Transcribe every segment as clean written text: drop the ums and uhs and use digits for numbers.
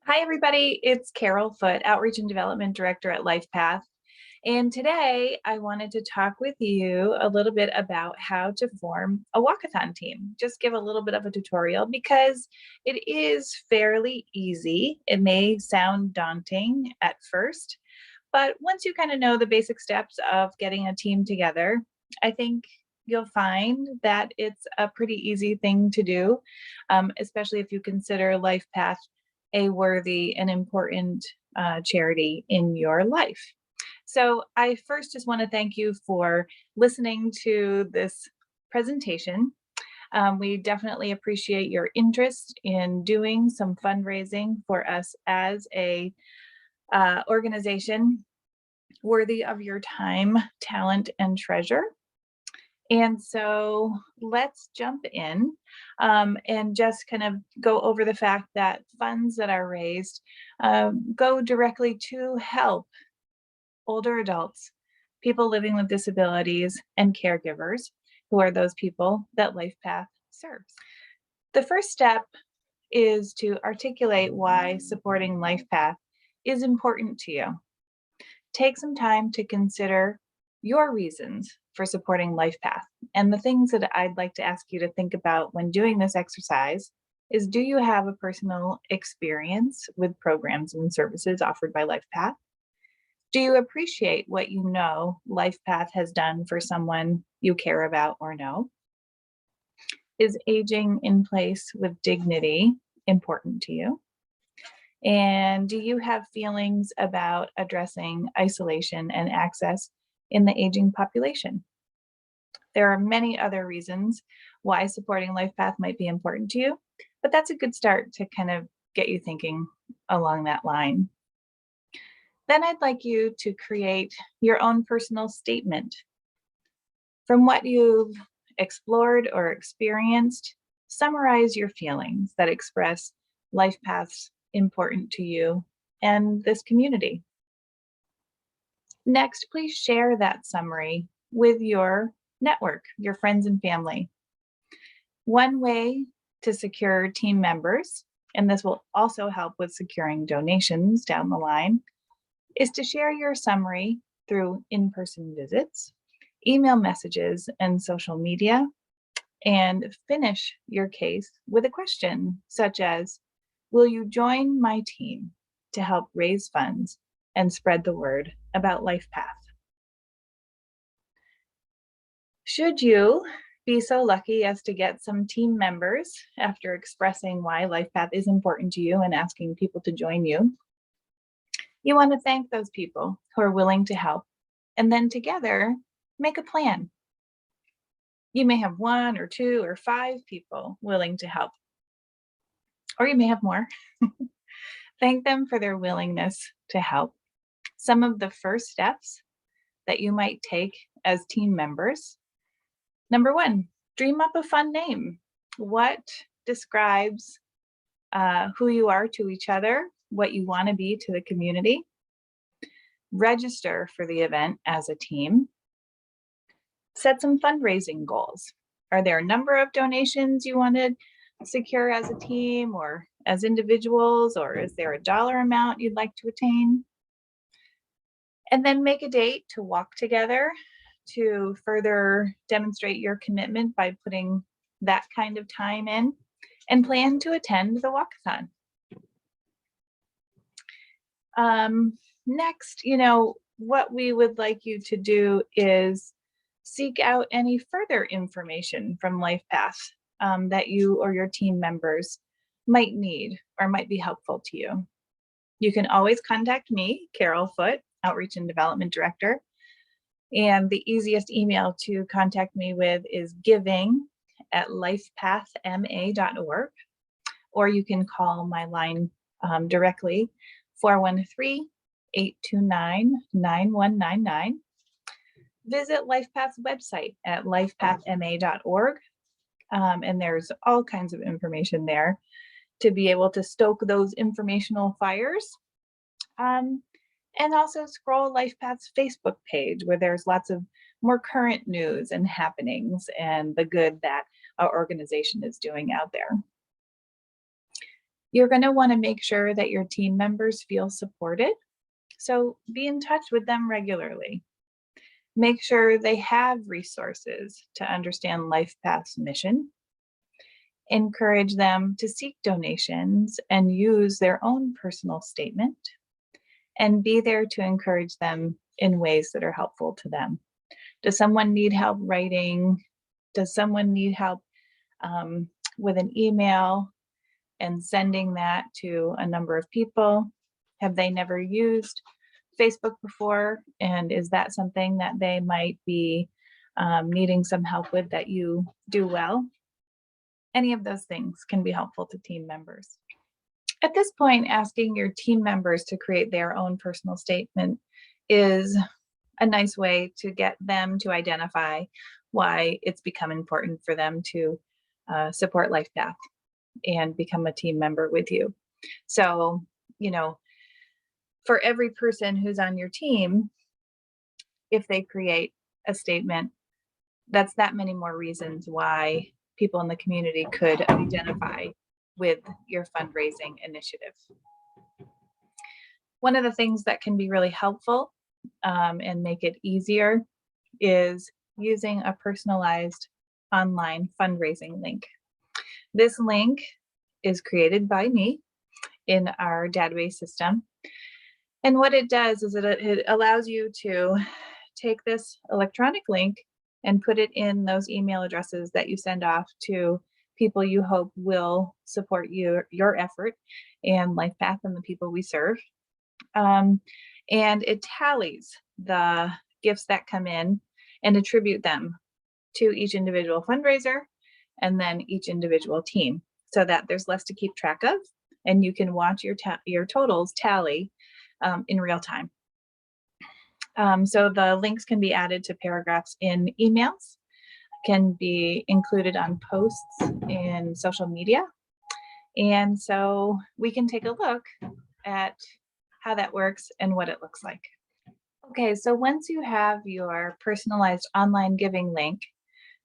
Hi, everybody. It's Carol Foote, Outreach and Development Director at LifePath. And today I wanted to talk with you a little bit about how to form a walkathon team. Just give a little bit of a tutorial because it is fairly easy. It may sound daunting at first, but once you kind of know the basic steps of getting a team together, I think you'll find that it's a pretty easy thing to do, especially if you consider LifePath a worthy and important charity in your life. So I first just want to thank you for listening to this presentation. We definitely appreciate your interest in doing some fundraising for us as a organization worthy of your time, talent, and treasure. And so let's jump in and just kind of go over the fact that funds that are raised go directly to help older adults, people living with disabilities, and caregivers, who are those people that LifePath serves. The first step is to articulate why supporting LifePath is important to you. Take some time to consider your reasons for supporting LifePath. And the things that I'd like to ask you to think about when doing this exercise is, do you have a personal experience with programs and services offered by LifePath? Do you appreciate what you know LifePath has done for someone you care about or know? Is aging in place with dignity important to you? And do you have feelings about addressing isolation and access in the aging population? There are many other reasons why supporting LifePath might be important to you, but that's a good start to kind of get you thinking along that line. Then I'd like you to create your own personal statement. From what you've explored or experienced, summarize your feelings that express LifePath's important to you and this community. Next, please share that summary with your network, your friends and family. One way to secure team members, and this will also help with securing donations down the line, is to share your summary through in-person visits, email messages, and social media, and finish your case with a question such as, will you join my team to help raise funds and spread the word about LifePath? Should you be so lucky as to get some team members after expressing why LifePath is important to you and asking people to join you, you want to thank those people who are willing to help, and then together make a plan. You may have 1 or 2 or 5 people willing to help, or you may have more. Thank them for their willingness to help. Some of the first steps that you might take as team members: number 1, dream up a fun name. What describes who you are to each other, what you want to be to the community? Register for the event as a team. Set some fundraising goals. Are there a number of donations you want to secure as a team or as individuals, or is there a dollar amount you'd like to attain? And then make a date to walk together to further demonstrate your commitment by putting that kind of time in, and plan to attend the walkathon. Next, what we would like you to do is seek out any further information from LifePath that you or your team members might need or might be helpful to you. You can always contact me, Carol Foote, Outreach and Development Director. And the easiest email to contact me with is giving@lifepathma.org, or you can call my line directly, 413-829-9199. Visit LifePath's website at lifepathma.org, and there's all kinds of information there to be able to stoke those informational fires. And also scroll LifePath's Facebook page, where there's lots of more current news and happenings and the good that our organization is doing out there. You're going to want to make sure that your team members feel supported. So be in touch with them regularly. Make sure they have resources to understand LifePath's mission. Encourage them to seek donations and use their own personal statement, and be there to encourage them in ways that are helpful to them. Does someone need help writing? Does someone need help with an email and sending that to a number of people? Have they never used Facebook before? And is that something that they might be needing some help with that you do well? Any of those things can be helpful to team members. At this point, asking your team members to create their own personal statement is a nice way to get them to identify why it's become important for them to support LifePath and become a team member with you. So, for every person who's on your team, if they create a statement, that's that many more reasons why people in the community could identify with your fundraising initiative. One of the things that can be really helpful and make it easier is using a personalized online fundraising link. This link is created by me in our database system. And what it does is it allows you to take this electronic link and put it in those email addresses that you send off to people you hope will support your effort and LifePath and the people we serve. And it tallies the gifts that come in and attribute them to each individual fundraiser and then each individual team, so that there's less to keep track of and you can watch your totals tally in real time. So the links can be added to paragraphs in emails, can be included on posts in social media. And so we can take a look at how that works and what it looks like. Okay, so once you have your personalized online giving link,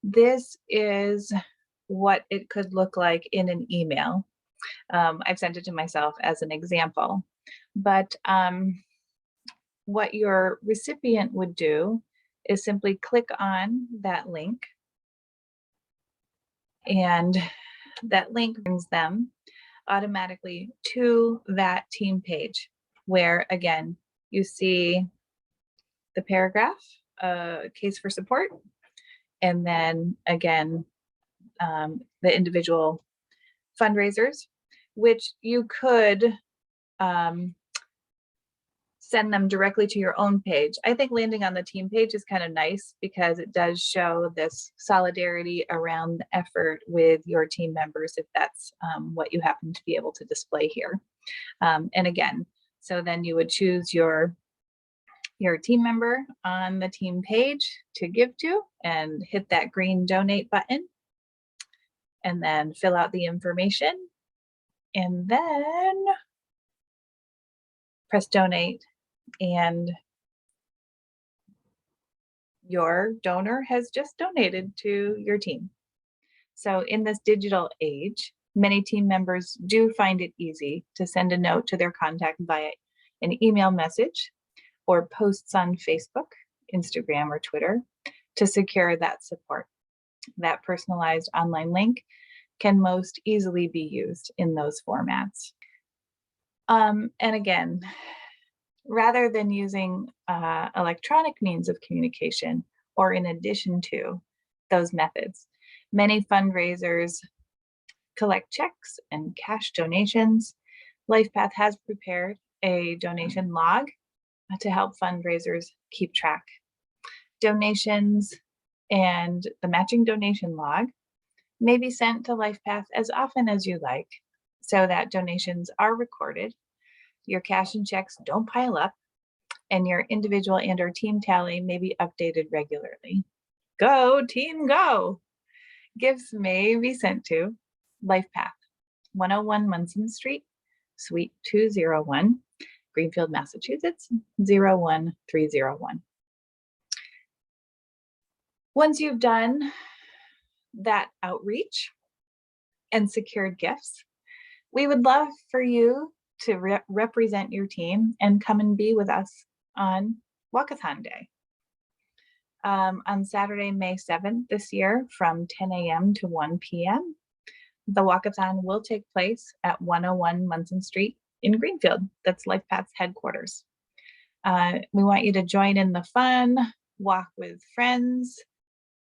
this is what it could look like in an email. I've sent it to myself as an example, but what your recipient would do is simply click on that link, and that link brings them automatically to that team page where, again, you see the paragraph, case for support, and then again, the individual fundraisers, which you could send them directly to your own page. I think landing on the team page is kind of nice because it does show this solidarity around the effort with your team members, if that's what you happen to be able to display here. And again, so then you would choose your team member on the team page to give to and hit that green donate button and then fill out the information and then press donate, and your donor has just donated to your team. So in this digital age, many team members do find it easy to send a note to their contact via an email message or posts on Facebook, Instagram, or Twitter to secure that support. That personalized online link can most easily be used in those formats. And again, rather than using electronic means of communication or in addition to those methods, many fundraisers collect checks and cash donations. LifePath has prepared a donation log to help fundraisers keep track. Donations and the matching donation log may be sent to LifePath as often as you like, so that donations are recorded, your cash and checks don't pile up, and your individual and or team tally may be updated regularly. Go team, go! Gifts may be sent to LifePath, 101 Munson Street, Suite 201, Greenfield, Massachusetts, 01301. Once you've done that outreach and secured gifts, We would love for you to represent your team and come and be with us on Walkathon Day. On Saturday, May 7th this year from 10 a.m. to 1 p.m. The Walkathon will take place at 101 Munson Street in Greenfield. That's LifePath's headquarters. We want you to join in the fun, walk with friends,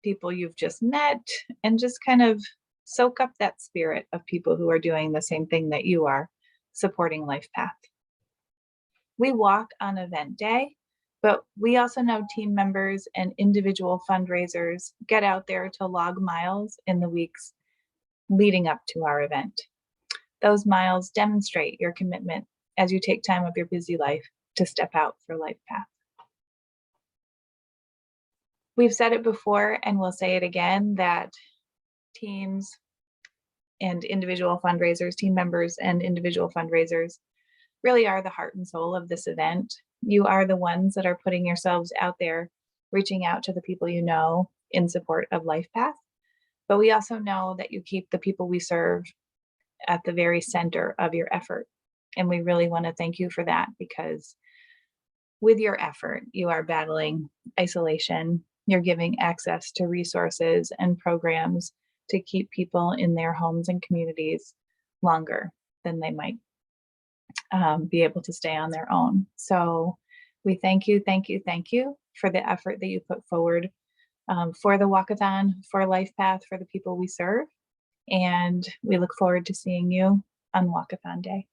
people you've just met, and just kind of soak up that spirit of people who are doing the same thing that you are, supporting LifePath. We walk on event day, but we also know team members and individual fundraisers get out there to log miles in the weeks leading up to our event. Those miles demonstrate your commitment as you take time of your busy life to step out for LifePath. We've said it before and we'll say it again that teams and individual fundraisers, team members and individual fundraisers really are the heart and soul of this event. You are the ones that are putting yourselves out there, reaching out to the people you know in support of LifePath. But we also know that you keep the people we serve at the very center of your effort. And we really want to thank you for that, because with your effort, you are battling isolation. You're giving access to resources and programs to keep people in their homes and communities longer than they might be able to stay on their own. So we thank you for the effort that you put forward for the Walkathon, for LifePath, for the people we serve. And we look forward to seeing you on Walkathon Day.